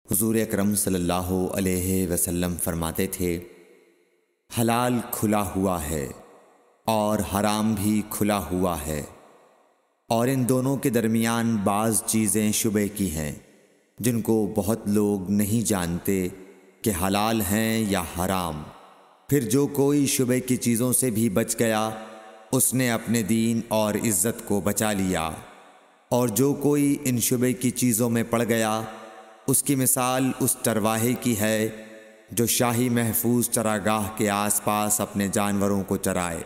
हुज़ूर अकरम सल्लल्लाहु अलैहि वसल्लम फरमाते थे, हलाल खुला हुआ है और हराम भी खुला हुआ है, और इन दोनों के दरमियान बाज़ चीज़ें शुबे की हैं जिनको बहुत लोग नहीं जानते कि हलाल हैं या हराम। फिर जो कोई शुबे की चीज़ों से भी बच गया उसने अपने दीन और इज़्ज़त को बचा लिया, और जो कोई इन शुबे की चीज़ों में पड़ गया उसकी मिसाल उस चरवाहे की है जो शाही महफूज चरागाह के आसपास अपने जानवरों को चराए।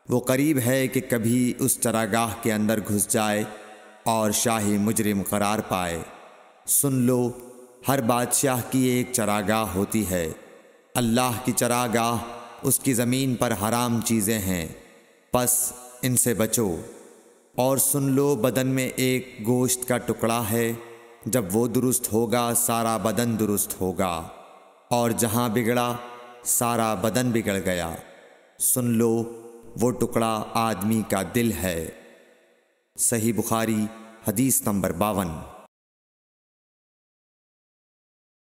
वो करीब है कि कभी उस चरागाह के अंदर घुस जाए और शाही मुजरिम करार पाए। सुन लो, हर बादशाह की एक चरागाह होती है। अल्लाह की चरागाह उसकी ज़मीन पर हराम चीज़ें हैं, बस इनसे बचो। और सुन लो, बदन में एक गोश्त का टुकड़ा है, जब वो दुरुस्त होगा सारा बदन दुरुस्त होगा, और जहाँ बिगड़ा सारा बदन बिगड़ गया। सुन लो, वो टुकड़ा आदमी का दिल है। सही बुखारी हदीस नंबर 52।